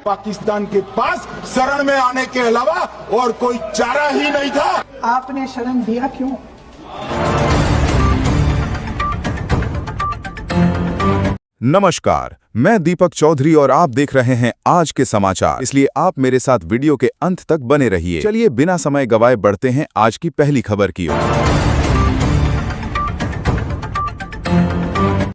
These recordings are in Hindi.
पाकिस्तान के पास शरण में आने के अलावा और कोई चारा ही नहीं था। आपने शरण दिया क्यों? नमस्कार, मैं दीपक चौधरी और आप देख रहे हैं आज के समाचार। इसलिए आप मेरे साथ वीडियो के अंत तक बने रहिए। चलिए बिना समय गवाए बढ़ते हैं आज की पहली खबर की ओर।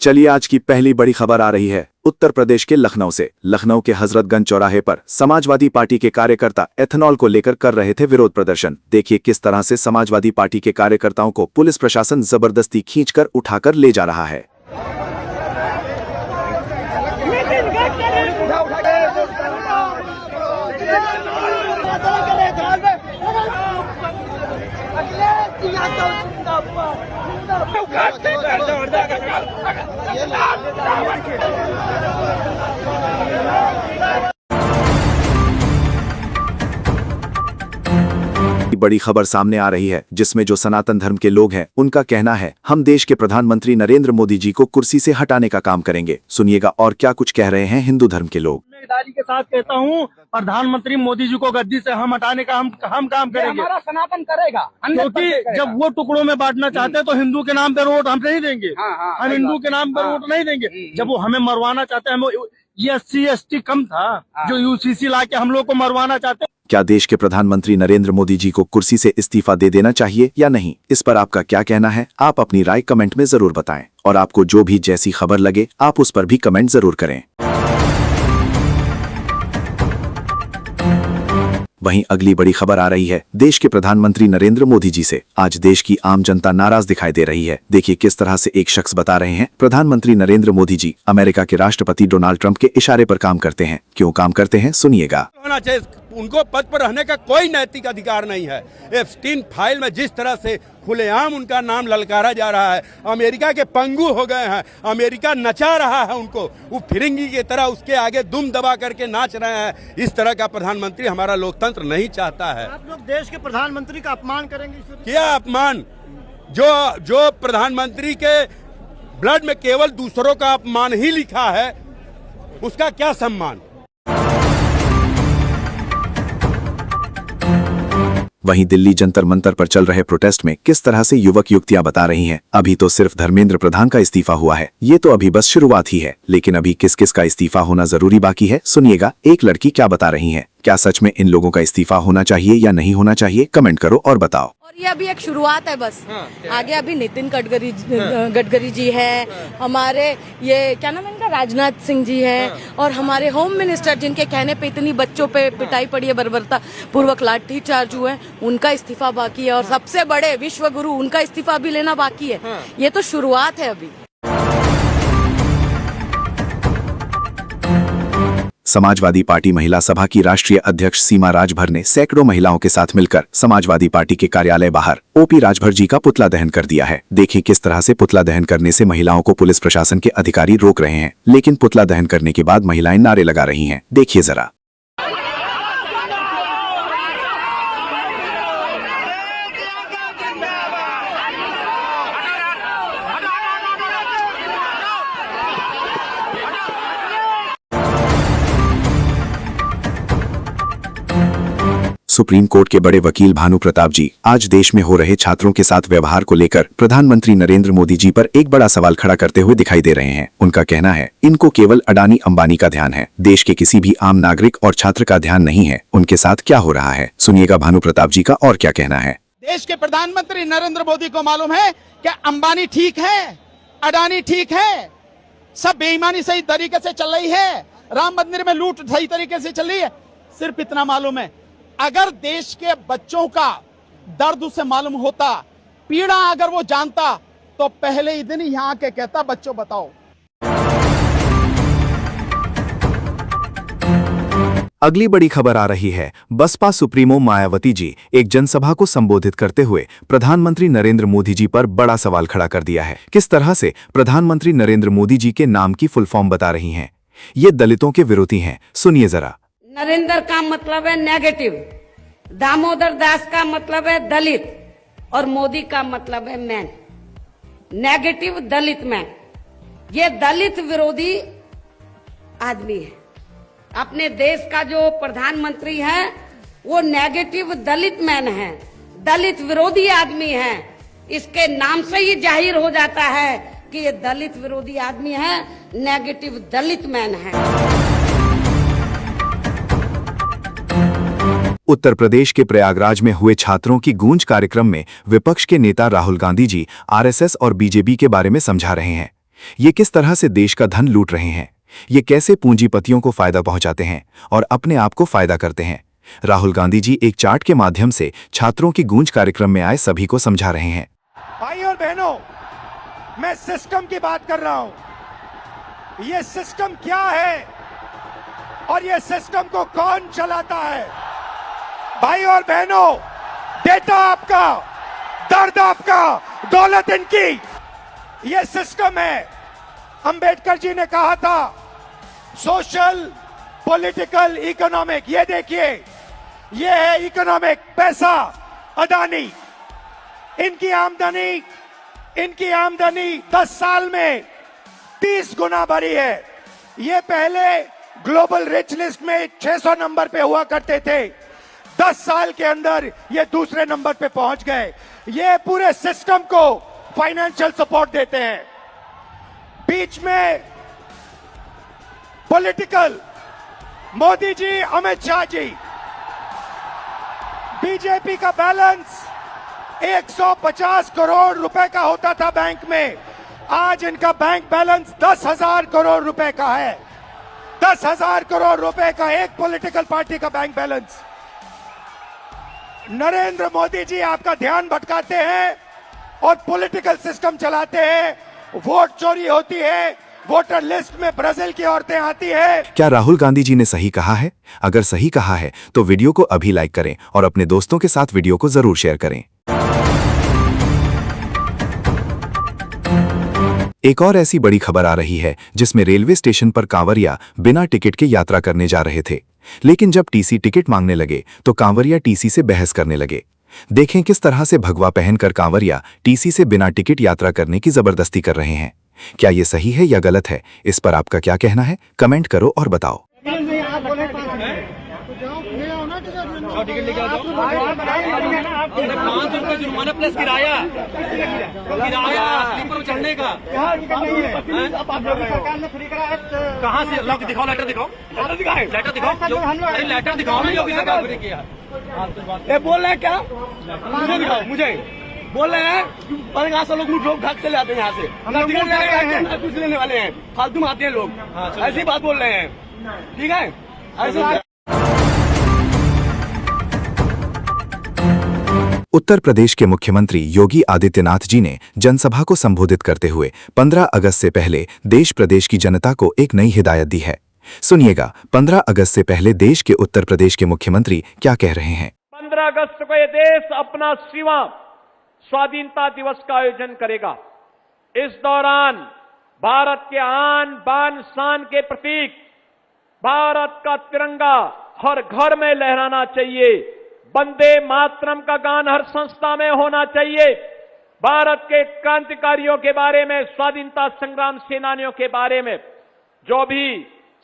चलिए आज की पहली बड़ी खबर आ रही है उत्तर प्रदेश के लखनऊ से। लखनऊ के हजरतगंज चौराहे पर समाजवादी पार्टी के कार्यकर्ता एथेनॉल को लेकर कर रहे थे विरोध प्रदर्शन। देखिए किस तरह से समाजवादी पार्टी के कार्यकर्ताओं को पुलिस प्रशासन जबरदस्ती खींचकर उठाकर ले जा रहा है। बड़ी खबर सामने आ रही है जिसमें जो सनातन धर्म के लोग हैं उनका कहना है हम देश के प्रधानमंत्री नरेंद्र मोदी जी को कुर्सी से हटाने का काम करेंगे। सुनिएगा और क्या कुछ कह रहे हैं हिंदू धर्म के लोग। जिम्मेदारी के साथ कहता हूँ प्रधानमंत्री मोदी जी को गद्दी से हम हटाने का हम काम करेंगे। हमारा सनातन करेगा, क्योंकि जब वो टुकड़ों में बांटना चाहते हैं तो हिंदू के नाम पे वोट हम नहीं देंगे। हम हिंदू के नाम पर वोट नहीं देंगे। जब वो हमें मरवाना चाहते हैं, ये SC ST कम था जो UCC ला के हम लोग को मरवाना चाहते हैं। क्या देश के प्रधानमंत्री नरेंद्र मोदी जी को कुर्सी से इस्तीफा दे देना चाहिए या नहीं, इस पर आपका क्या कहना है? आप अपनी राय कमेंट में जरूर बताएं और आपको जो भी जैसी खबर लगे आप उस पर भी कमेंट जरूर करें। वहीं अगली बड़ी खबर आ रही है देश के प्रधानमंत्री नरेंद्र मोदी जी से। आज देश की आम जनता नाराज दिखाई दे रही है। देखिए किस तरह से एक शख्स बता रहे हैं प्रधानमंत्री नरेंद्र मोदी जी अमेरिका के राष्ट्रपति डोनाल्ड ट्रंप के इशारे पर काम करते हैं। क्यों काम करते हैं सुनिएगा। होना चाहिए, उनको पद पर रहने का कोई नैतिक अधिकार नहीं है। एप्स्टीन फाइल में जिस तरह से खुलेआम उनका नाम ललकारा जा रहा है, अमेरिका के पंगु हो गए हैं, अमेरिका नचा रहा है उनको, वो फिरंगी की तरह उसके आगे दुम दबा करके नाच रहे हैं। इस तरह का प्रधानमंत्री हमारा लोकतंत्र नहीं चाहता है। आप लोग देश के प्रधानमंत्री का अपमान करेंगे? क्या अपमान? जो प्रधानमंत्री के ब्लड में केवल दूसरों का अपमान ही लिखा है, उसका क्या सम्मान? वहीं दिल्ली जंतर मंतर पर चल रहे प्रोटेस्ट में किस तरह से युवक युवतियां बता रही हैं अभी तो सिर्फ धर्मेंद्र प्रधान का इस्तीफा हुआ है। ये तो अभी बस शुरुआत ही है, लेकिन अभी किस किस का इस्तीफा होना जरूरी बाकी है सुनिएगा। एक लड़की क्या बता रही है, क्या सच में इन लोगों का इस्तीफा होना चाहिए या नहीं होना चाहिए, कमेंट करो और बताओ। ये अभी एक शुरुआत है बस। आगे अभी नितिन गडकरी जी है, हमारे ये क्या नाम है इनका, राजनाथ सिंह जी है, और हमारे होम मिनिस्टर जिनके कहने पे इतनी बच्चों पे पिटाई पड़ी है, बर्बरता पूर्वक लाठी चार्ज हुए, उनका इस्तीफा बाकी है। और सबसे बड़े विश्व गुरु, उनका इस्तीफा भी लेना बाकी है। ये तो शुरुआत है अभी। समाजवादी पार्टी महिला सभा की राष्ट्रीय अध्यक्ष सीमा राजभर ने सैकड़ों महिलाओं के साथ मिलकर समाजवादी पार्टी के कार्यालय बाहर OP राजभर जी का पुतला दहन कर दिया है। देखिए किस तरह से पुतला दहन करने से महिलाओं को पुलिस प्रशासन के अधिकारी रोक रहे हैं, लेकिन पुतला दहन करने के बाद महिलाएं नारे लगा रही हैं। देखिए जरा। सुप्रीम कोर्ट के बड़े वकील भानु प्रताप जी आज देश में हो रहे छात्रों के साथ व्यवहार को लेकर प्रधानमंत्री नरेंद्र मोदी जी पर एक बड़ा सवाल खड़ा करते हुए दिखाई दे रहे हैं। उनका कहना है इनको केवल अडानी अंबानी का ध्यान है, देश के किसी भी आम नागरिक और छात्र का ध्यान नहीं है। उनके साथ क्या हो रहा है सुनिएगा भानु प्रताप जी का और क्या कहना है। देश के प्रधानमंत्री नरेंद्र मोदी को मालूम है कि अंबानी ठीक है, अडानी ठीक है, सब बेईमानी सही तरीके से चल रही है, राम मंदिर में लूट सही तरीके से चल रही है। सिर्फ इतना मालूम है, अगर देश के बच्चों का दर्द उसे मालूम होता, पीड़ा अगर वो जानता, तो पहले ही दिन यहां के कहता बच्चों बताओ। अगली बड़ी खबर आ रही है बसपा सुप्रीमो मायावती जी एक जनसभा को संबोधित करते हुए प्रधानमंत्री नरेंद्र मोदी जी पर बड़ा सवाल खड़ा कर दिया है। किस तरह से प्रधानमंत्री नरेंद्र मोदी जी के नाम की फुल फॉर्म बता रही हैं। ये दलितों के विरोधी हैं, सुनिए जरा। नरेंद्र का मतलब है नेगेटिव, दामोदर दास का मतलब है दलित, और मोदी का मतलब है मैन। नेगेटिव दलित मैन, ये दलित विरोधी आदमी है। अपने देश का जो प्रधानमंत्री है वो नेगेटिव दलित मैन है, दलित विरोधी आदमी है। इसके नाम से ही जाहिर हो जाता है कि ये दलित विरोधी आदमी है, नेगेटिव दलित मैन है। उत्तर प्रदेश के प्रयागराज में हुए छात्रों की गूंज कार्यक्रम में विपक्ष के नेता राहुल गांधी जी आरएसएस और बीजेपी के बारे में समझा रहे हैं। ये किस तरह से देश का धन लूट रहे हैं, ये कैसे पूंजीपतियों को फायदा पहुंचाते हैं और अपने आप को फायदा करते हैं। राहुल गांधी जी एक चार्ट के माध्यम से छात्रों की गूंज कार्यक्रम में आए सभी को समझा रहे हैं। भाई और बहनों, मैं सिस्टम की बात कर रहा हूं। ये सिस्टम क्या है और ये सिस्टम को कौन चलाता है? भाई और बहनों, डेटा आपका, दर्द आपका, दौलत इनकी। ये सिस्टम है। अंबेडकर जी ने कहा था सोशल, पॉलिटिकल, इकोनॉमिक। ये देखिए, ये है इकोनॉमिक, पैसा, अडानी। इनकी आमदनी 10 साल में 30 गुना बढ़ी है। ये पहले ग्लोबल रिच लिस्ट में 600 नंबर पे हुआ करते थे, 10 साल के अंदर ये दूसरे नंबर पे पहुंच गए। ये पूरे सिस्टम को फाइनेंशियल सपोर्ट देते हैं। बीच में पॉलिटिकल, मोदी जी, अमित शाह जी। बीजेपी का बैलेंस 150 करोड़ रुपए का होता था बैंक में, आज इनका बैंक बैलेंस 10,000 करोड़ रुपए का है। 10,000 करोड़ रुपए का एक पॉलिटिकल पार्टी का बैंक बैलेंस। नरेंद्र मोदी जी आपका ध्यान भटकाते हैं और पॉलिटिकल सिस्टम चलाते हैं। वोट चोरी होती है, वोटर लिस्ट में ब्राजील की औरतें आती है। क्या राहुल गांधी जी ने सही कहा है? अगर सही कहा है तो वीडियो को अभी लाइक करें और अपने दोस्तों के साथ वीडियो को जरूर शेयर करें। एक और ऐसी बड़ी खबर आ रही है जिसमें रेलवे स्टेशन पर कांवरिया बिना टिकट के यात्रा करने जा रहे थे, लेकिन जब टीसी टिकट मांगने लगे तो कांवरिया टीसी से बहस करने लगे। देखें किस तरह से भगवा पहनकर कांवरिया टीसी से बिना टिकट यात्रा करने की जबरदस्ती कर रहे हैं। क्या ये सही है या गलत है? इस पर आपका क्या कहना है? कमेंट करो और बताओ। टिकट लेके आ जाओ। 500 रुपये जुर्माना प्लस किराया स्लीपर चढ़ने का। कहाँ से लॉक दिखाओ, लेटर दिखाओ, लेटर दिखाओ, अरे लेटर दिखाओ ना योगी सरकार ने किया। बोल रहे हैं क्या? मुझे दिखाओ, मुझे बोल रहे हैं 50 लोग लोग भाग चले आते हैं यहाँ से, ना टिकट लेने ना कुछ लेने वाले हैं, फालतू में आते हैं लोग। ऐसी बात बोल रहे हैं, ठीक है? ऐसे उत्तर प्रदेश के मुख्यमंत्री योगी आदित्यनाथ जी ने जनसभा को संबोधित करते हुए 15 अगस्त से पहले देश प्रदेश की जनता को एक नई हिदायत दी है। सुनिएगा 15 अगस्त से पहले देश के उत्तर प्रदेश के मुख्यमंत्री क्या कह रहे हैं। 15 अगस्त को यह देश अपना 6वां स्वाधीनता दिवस का आयोजन करेगा। इस दौरान भारत के आन बान शान के प्रतीक भारत का तिरंगा हर घर में लहराना चाहिए। वंदे मातरम का गान हर संस्था में होना चाहिए। भारत के क्रांतिकारियों के बारे में, स्वाधीनता संग्राम सेनानियों के बारे में जो भी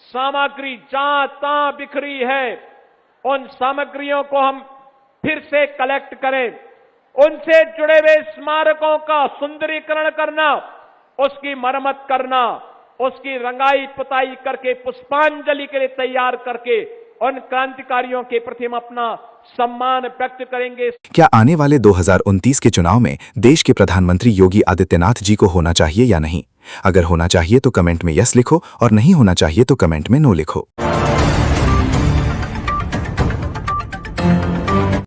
सामग्री जहां तहां बिखरी है, उन सामग्रियों को हम फिर से कलेक्ट करें। उनसे जुड़े हुए स्मारकों का सुंदरीकरण करना, उसकी मरम्मत करना, उसकी रंगाई पुताई करके पुष्पांजलि के लिए तैयार करके उन क्रांतिकारियों के प्रति हम अपना सम्मान व्यक्त करेंगे। क्या आने वाले 2029 के चुनाव में देश के प्रधानमंत्री योगी आदित्यनाथ जी को होना चाहिए या नहीं? अगर होना चाहिए तो कमेंट में यस लिखो और नहीं होना चाहिए तो कमेंट में नो लिखो।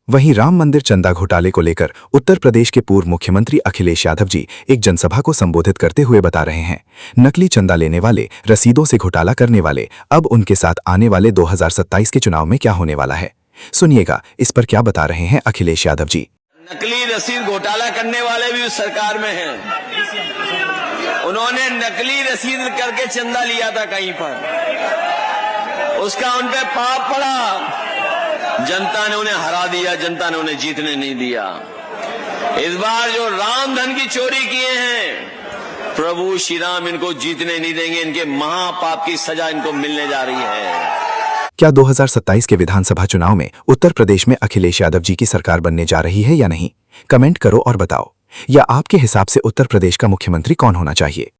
वहीं राम मंदिर चंदा घोटाले को लेकर उत्तर प्रदेश के पूर्व मुख्यमंत्री अखिलेश यादव जी एक जनसभा को संबोधित करते हुए बता रहे हैं, नकली चंदा लेने वाले, रसीदों से घोटाला करने वाले अब उनके साथ आने वाले 2027 के चुनाव में क्या होने वाला है। सुनिएगा इस पर क्या बता रहे हैं अखिलेश यादव जी। नकली रसीद घोटाला करने वाले भी उस सरकार में हैं। उन्होंने नकली रसीद करके चंदा लिया था कहीं पर, उसका उन पे पाप पड़ा। जनता ने उन्हें हरा दिया, जनता ने उन्हें जीतने नहीं दिया। इस बार जो राम धन की चोरी किए हैं, प्रभु श्री राम इनको जीतने नहीं देंगे। इनके महापाप की सजा इनको मिलने जा रही है। क्या 2027 के विधानसभा चुनाव में उत्तर प्रदेश में अखिलेश यादव जी की सरकार बनने जा रही है या नहीं? कमेंट करो और बताओ। या आपके हिसाब से उत्तर प्रदेश का मुख्यमंत्री कौन होना चाहिए?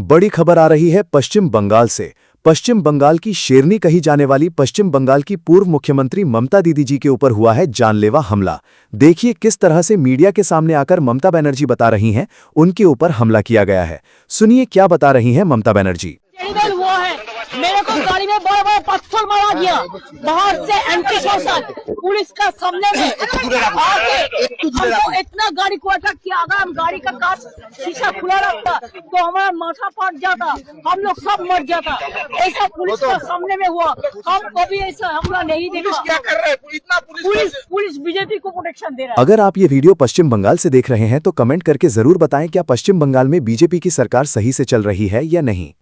बड़ी खबर आ रही है पश्चिम बंगाल से। पश्चिम बंगाल की शेरनी कही जाने वाली पश्चिम बंगाल की पूर्व मुख्यमंत्री ममता दीदी जी के ऊपर हुआ है जानलेवा हमला। देखिए किस तरह से मीडिया के सामने आकर ममता बनर्जी बता रही हैं उनके ऊपर हमला किया गया है। सुनिए क्या बता रही हैं ममता बनर्जी। हुआ है, मेरे को गाड़ी में बड़ा बड़ा पत्थर मारा गया, बाहर से एंटी सोशल पुलिस का सामने में आके हमको इतना गाड़ी को अटैक किया। अगर हम गाड़ी का कांच शीशा खुला रखता तो हमारा माथा फट जाता, हम लोग सब मर जाता। ऐसा पुलिस का सामने में हुआ, हम कभी ऐसा हमला नहीं देखा। क्या कर रहे हैं इतना पुलिस बीजेपी को प्रोटेक्शन दे रहा है। अगर आप ये वीडियो पश्चिम बंगाल से देख रहे हैं तो कमेंट करके जरूर बताएं क्या पश्चिम बंगाल में बीजेपी की सरकार सही से चल रही है या नहीं।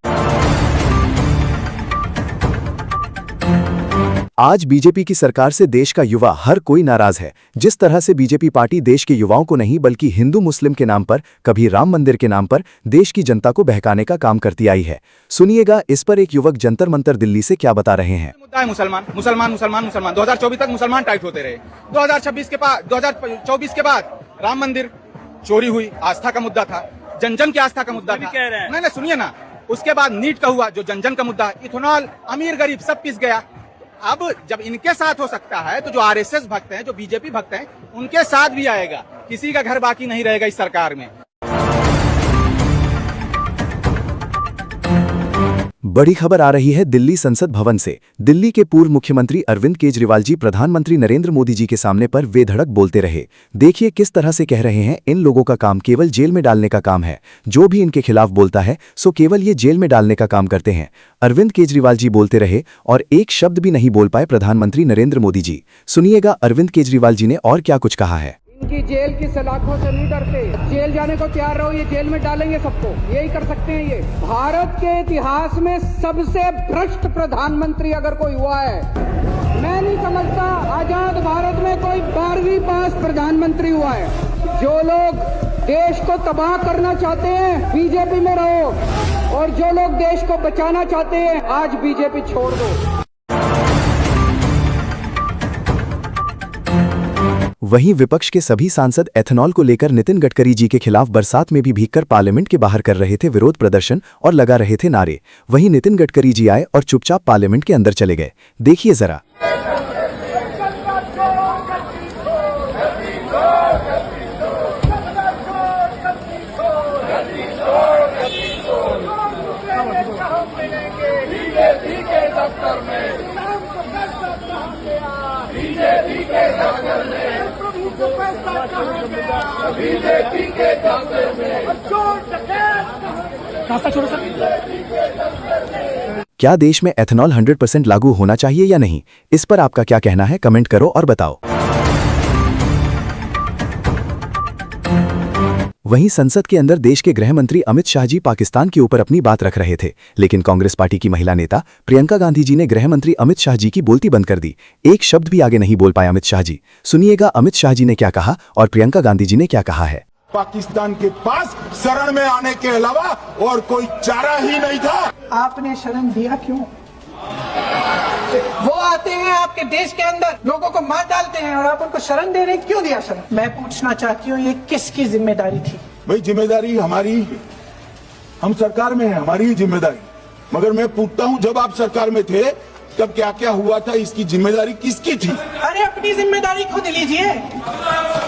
आज बीजेपी की सरकार से देश का युवा हर कोई नाराज है। जिस तरह से बीजेपी पार्टी देश के युवाओं को नहीं बल्कि हिंदू मुस्लिम के नाम पर, कभी राम मंदिर के नाम पर देश की जनता को बहकाने का काम करती आई है। सुनिएगा इस पर एक युवक जंतर मंतर दिल्ली से क्या बता रहे हैं। मुद्दा है मुसलमान मुसलमान मुसलमान मुसलमान। 2024 तक मुसलमान टाइट होते रहे। 2024 के बाद राम मंदिर चोरी हुई, आस्था का मुद्दा था, जन जन की आस्था का मुद्दा था। नहीं सुनिए ना, उसके बाद नीट का हुआ जो जन जन का मुद्दा, इथेनॉल, अमीर गरीब सब पिस गया। अब जब इनके साथ हो सकता है तो जो आरएसएस भक्त हैं, जो बीजेपी भक्त हैं, उनके साथ भी आएगा। किसी का घर बाकी नहीं रहेगा इस सरकार में। बड़ी खबर आ रही है दिल्ली संसद भवन से। दिल्ली के पूर्व मुख्यमंत्री अरविंद केजरीवाल जी प्रधानमंत्री नरेंद्र मोदी जी के सामने पर बेधड़क बोलते रहे। देखिए किस तरह से कह रहे हैं इन लोगों का काम केवल जेल में डालने का काम है। जो भी इनके खिलाफ बोलता है सो केवल ये जेल में डालने का काम करते हैं। अरविंद केजरीवाल जी बोलते रहे और एक शब्द भी नहीं बोल पाए प्रधानमंत्री नरेंद्र मोदी जी। सुनिएगा अरविंद केजरीवाल जी ने और क्या कुछ कहा है। इनकी जेल की सलाखों से नहीं डरते, जेल जाने को तैयार रहो, ये जेल में डालेंगे सबको, यही कर सकते हैं। ये भारत के इतिहास में सबसे भ्रष्ट प्रधानमंत्री अगर कोई हुआ है, मैं नहीं समझता आजाद भारत में कोई 12वीं पास प्रधानमंत्री हुआ है। जो लोग देश को तबाह करना चाहते हैं बीजेपी में रहो, और जो लोग देश को बचाना चाहते हैं आज बीजेपी छोड़ दो। वहीं विपक्ष के सभी सांसद एथेनॉल को लेकर नितिन गडकरी जी के खिलाफ बरसात में भी भीगकर पार्लियामेंट के बाहर कर रहे थे विरोध प्रदर्शन और लगा रहे थे नारे। वहीं नितिन गडकरी जी आए और चुपचाप पार्लियामेंट के अंदर चले गए। देखिए जरा। क्या देश में एथेनॉल 100% लागू होना चाहिए या नहीं? इस पर आपका क्या कहना है? कमेंट करो और बताओ। वहीं संसद के अंदर देश के गृह मंत्री अमित शाह जी पाकिस्तान के ऊपर अपनी बात रख रहे थे, लेकिन कांग्रेस पार्टी की महिला नेता प्रियंका गांधी जी ने गृह मंत्री अमित शाह जी की बोलती बंद कर दी। एक शब्द भी आगे नहीं बोल पाए अमित शाह जी। सुनिएगा अमित शाह जी ने क्या कहा और प्रियंका गांधी जी ने क्या कहा है। पाकिस्तान के पास शरण में आने के अलावा और कोई चारा ही नहीं था। आपने शरण दिया क्यों? वो आते हैं आपके देश के अंदर, लोगों को मार डालते हैं और आप उनको शरण दे रहे हैं। क्यों दिया शरण? मैं पूछना चाहती हूँ ये किसकी जिम्मेदारी थी? भाई जिम्मेदारी हमारी, हम सरकार में है, हमारी ही जिम्मेदारी। मगर मैं पूछता हूँ जब आप सरकार में थे तब क्या क्या हुआ था, इसकी जिम्मेदारी किसकी थी? अरे अपनी जिम्मेदारी खुद लीजिए।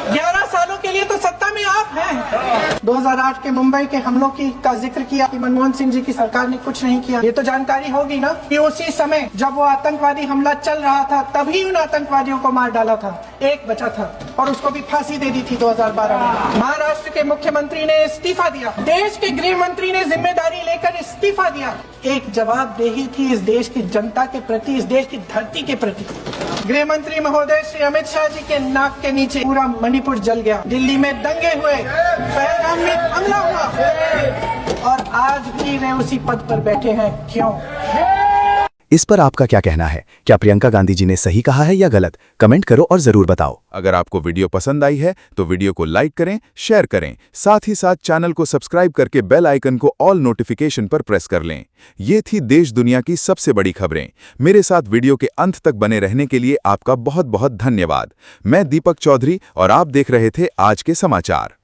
11 सालों के लिए तो सत्ता में आप हैं। 2008 के मुंबई के हमलों का जिक्र किया कि मनमोहन सिंह जी की सरकार ने कुछ नहीं किया। ये तो जानकारी होगी ना कि उसी समय जब वो आतंकवादी हमला चल रहा था तभी उन आतंकवादियों को मार डाला था, एक बचा था और उसको भी फांसी दे दी थी 2012 में। महाराष्ट्र के मुख्यमंत्री ने इस्तीफा दिया, देश के गृह मंत्री ने जिम्मेदारी लेकर इस्तीफा दिया। एक जवाबदेही थी इस देश की जनता के प्रति, इस देश की धरती के प्रति। गृह मंत्री महोदय श्री अमित शाह जी के नाक के नीचे पूरा मणिपुर जल गया, दिल्ली में दंगे हुए, पहलगाम में हमला हुआ और आज भी वे उसी पद पर बैठे हैं। क्यों? इस पर आपका क्या कहना है? क्या प्रियंका गांधी जी ने सही कहा है या गलत? कमेंट करो और जरूर बताओ। अगर आपको वीडियो पसंद आई है तो वीडियो को लाइक करें, शेयर करें, साथ ही साथ चैनल को सब्सक्राइब करके बेल आइकन को ऑल नोटिफिकेशन पर प्रेस कर लें। ये थी देश दुनिया की सबसे बड़ी खबरें। मेरे साथ वीडियो के अंत तक बने रहने के लिए आपका बहुत बहुत धन्यवाद। मैं दीपक चौधरी और आप देख रहे थे आज के समाचार।